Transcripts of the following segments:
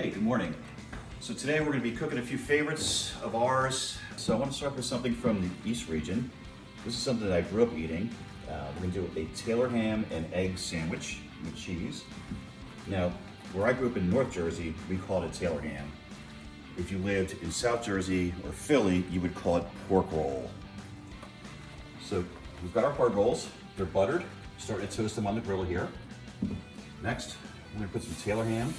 Hey, good morning. So today we're going to be cooking a few favorites of ours. So I want to start with something from the East region. This is something that I grew up eating. We're going to do a Taylor ham and egg sandwich with cheese. Now, where I grew up in North Jersey, we called it Taylor ham. If you lived in South Jersey or Philly, you would call it pork roll. So we've got our pork rolls. They're buttered. Starting to toast them on the griddle here. Next, we're going to put some Taylor ham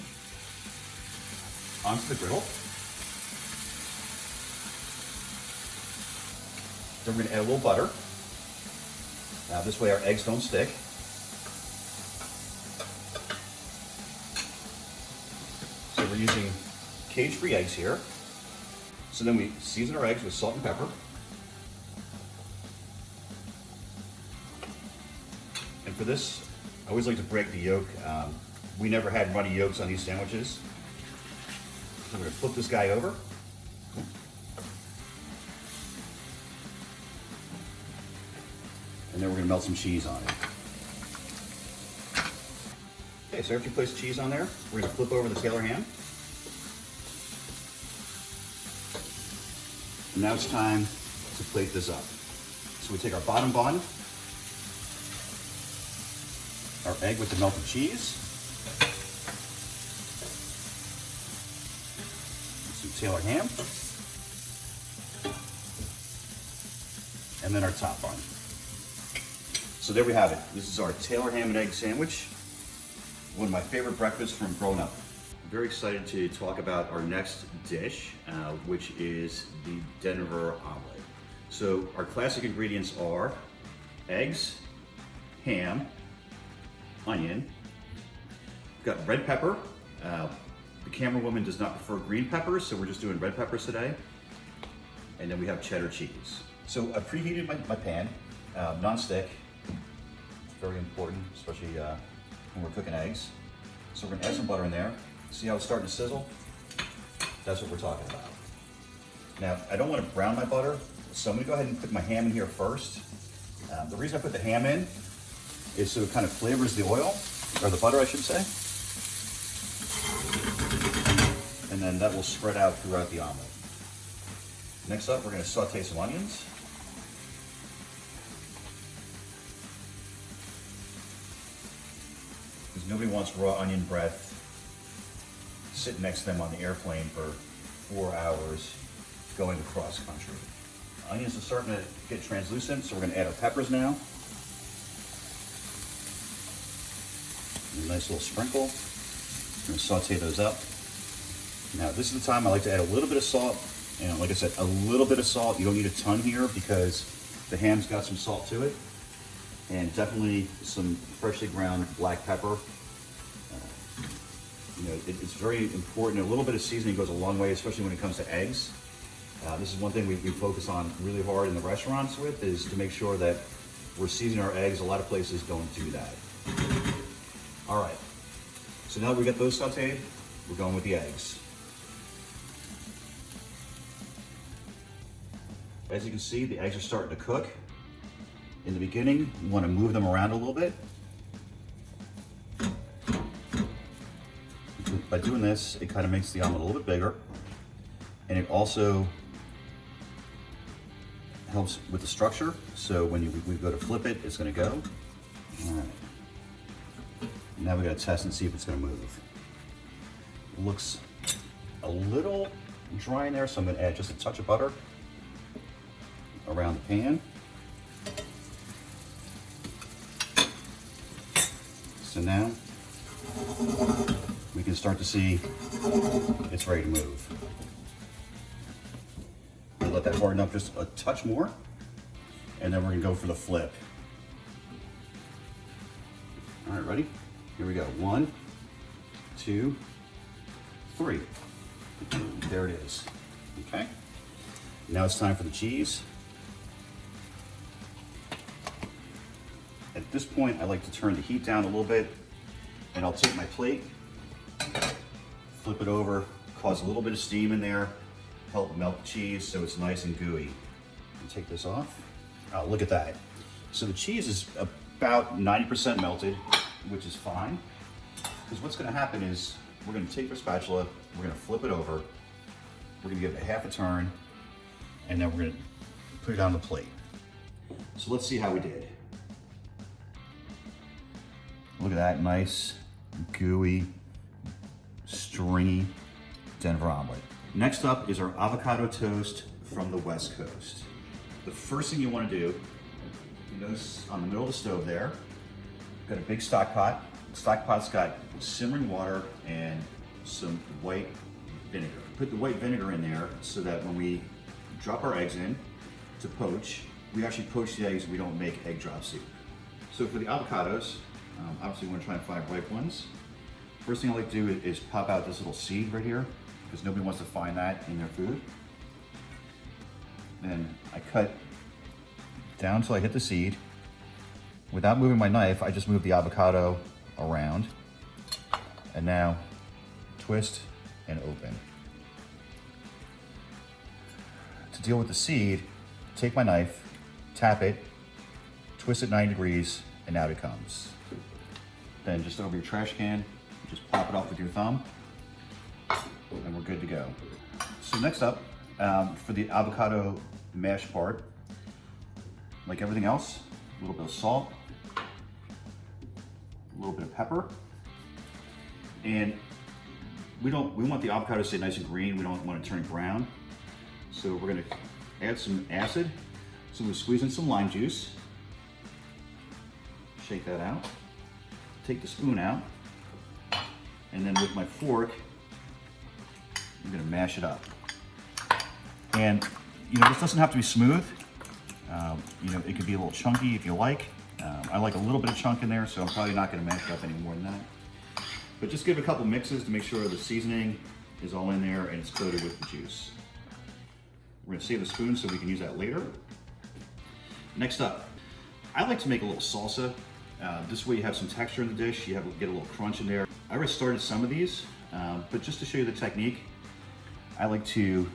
onto the griddle. Then we're going to add a little butter. Now this way our eggs don't stick. So we're using cage-free eggs here. So then we season our eggs with salt and pepper. And for this, I always like to break the yolk. We never had runny yolks on these sandwiches. So I'm going to flip this guy over. And then we're going to melt some cheese on it. Okay, so after you place cheese on there, we're going to flip over the Taylor ham. And now it's time to plate this up. So we take our bottom bun, our egg with the melted cheese, some Taylor ham, and then our top bun. So there we have it. This is our Taylor ham and egg sandwich. One of my favorite breakfasts from growing up. I'm very excited to talk about our next dish, which is the Denver Omelet. So our classic ingredients are eggs, ham, onion. We've got red pepper. The camera woman does not prefer green peppers, so we're just doing red peppers today. And then we have cheddar cheese. So I preheated my pan, non-stick. It's very important, especially when we're cooking eggs. So we're gonna add some butter in there. See how it's starting to sizzle? That's what we're talking about. Now, I don't want to brown my butter, so I'm gonna go ahead and put my ham in here first. The reason I put the ham in is so it kind of flavors the oil, or the butter I should say. And then that will spread out throughout the omelet. Next up, we're gonna saute some onions. Because nobody wants raw onion breath sitting next to them on the airplane for 4 hours going across country. Onions are starting to get translucent, so we're gonna add our peppers now. A nice little sprinkle. I'm gonna saute those up. Now this is the time I like to add a little bit of salt. And like I said, a little bit of salt. You don't need a ton here because the ham's got some salt to it. And definitely some freshly ground black pepper. It's very important. A little bit of seasoning goes a long way, especially when it comes to eggs. This is one thing we focus on really hard in the restaurants with, is to make sure that we're seasoning our eggs. A lot of places don't do that. All right, so now that we got those sauteed, we're going with the eggs. As you can see, the eggs are starting to cook. In the beginning, you want to move them around a little bit. By doing this, it kind of makes the omelet a little bit bigger, and it also helps with the structure. So when we go to flip it, it's going to go. All right. Now we got to test and see if it's going to move. It looks a little dry in there, so I'm going to add just a touch of butter around the pan. So now we can start to see it's ready to move. We'll let that harden up just a touch more, and then we're gonna go for the flip. All right, ready? Here we go. 1, 2, 3. There it is. Okay. Now it's time for the cheese. At this point, I like to turn the heat down a little bit, and I'll take my plate, flip it over, cause a little bit of steam in there, help melt the cheese so it's nice and gooey. And take this off. Oh, look at that. So the cheese is about 90% melted, which is fine. Because what's gonna happen is we're gonna take our spatula, We're gonna flip it over. We're gonna give it a half a turn, and then we're gonna put it on the plate. So let's see how we did. Look at that nice, gooey, stringy Denver omelet. Next up is our avocado toast from the West Coast. The first thing you want to do, you notice on the middle of the stove there, got a big stock pot. The stock pot's got simmering water and some white vinegar. Put the white vinegar in there so that when we drop our eggs in to poach, we actually poach the eggs and we don't make egg drop soup. So for the avocados, obviously we want to try and find ripe ones. First thing I like to do is pop out this little seed right here, because nobody wants to find that in their food. Then I cut down till I hit the seed. Without moving my knife, I just move the avocado around. And now twist and open. To deal with the seed, take my knife, tap it, twist it 90 degrees, and out it comes. Then just over your trash can, just pop it off with your thumb, and we're good to go. So next up, for the avocado mash part, like everything else, a little bit of salt, a little bit of pepper, and we want the avocado to stay nice and green. We don't want it to turn brown. So we're gonna add some acid. So we're squeezing some lime juice. Shake that out. Take the spoon out. And then with my fork, I'm gonna mash it up. And this doesn't have to be smooth. It could be a little chunky if you like. I like a little bit of chunk in there, so I'm probably not gonna mash it up any more than that. But just give it a couple mixes to make sure the seasoning is all in there and it's coated with the juice. We're gonna save the spoon so we can use that later. Next up, I like to make a little salsa. This way you have some texture in the dish, get a little crunch in there. I already started some of these, but just to show you the technique, I like to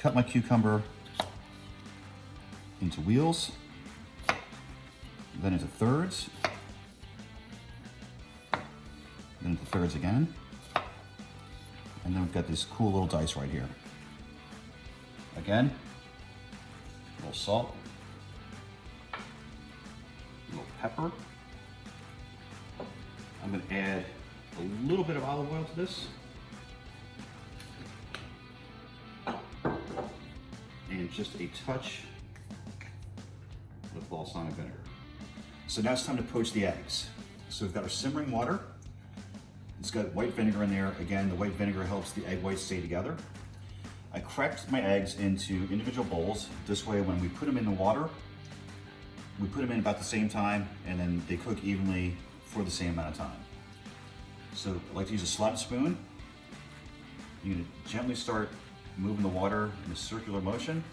cut my cucumber into wheels, then into thirds, then into thirds again, and then we've got this cool little dice right here. Again, a little salt, a little pepper. I'm going to add a little bit of olive oil to this. And just a touch of balsamic vinegar. So now it's time to poach the eggs. So we've got our simmering water. It's got white vinegar in there. Again, the white vinegar helps the egg whites stay together. I cracked my eggs into individual bowls. This way, when we put them in the water, we put them in about the same time, and then they cook evenly for the same amount of time. So I like to use a slotted spoon. You're gonna gently start moving the water in a circular motion.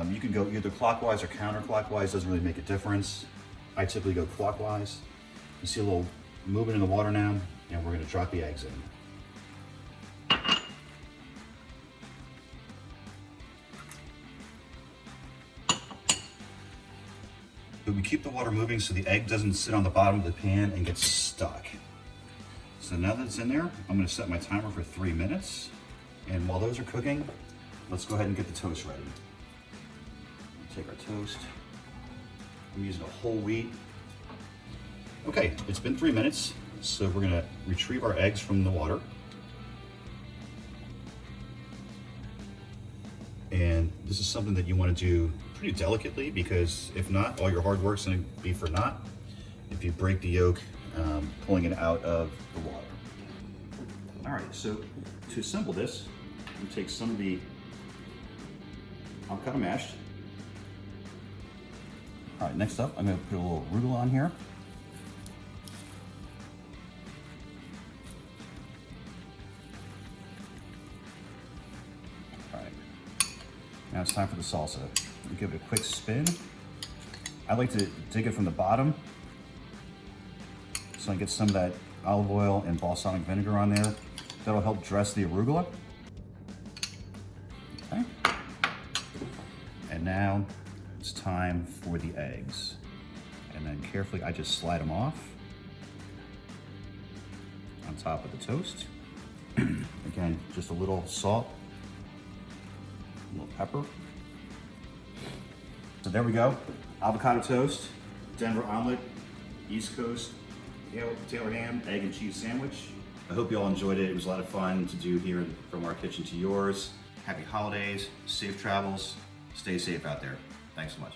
You can go either clockwise or counterclockwise, doesn't really make a difference. I typically go clockwise. You see a little movement in the water now, and we're gonna drop the eggs in. But we keep the water moving so the egg doesn't sit on the bottom of the pan and get stuck. So now that it's in there, I'm gonna set my timer for 3 minutes. And while those are cooking, let's go ahead and get the toast ready. Take our toast. I'm using a whole wheat. Okay, it's been 3 minutes, so we're gonna retrieve our eggs from the water. And this is something that you wanna do pretty delicately, because if not, all your hard work's gonna be for naught if you break the yolk pulling it out of the water. All right, so to assemble this, we take some of the avocado mash. All right, next up, I'm gonna put a little arugula on here. All right, now it's time for the salsa. We'll give it a quick spin. I like to dig it from the bottom so I get some of that olive oil and balsamic vinegar on there. That'll help dress the arugula. Okay. And now it's time for the eggs. And then carefully, I just slide them off on top of the toast. Again, just a little salt, a little pepper. So there we go. Avocado toast, Denver omelet, East Coast Taylor ham, egg and cheese sandwich. I hope you all enjoyed it. It was a lot of fun to do here from our kitchen to yours. Happy holidays, safe travels, stay safe out there. Thanks so much.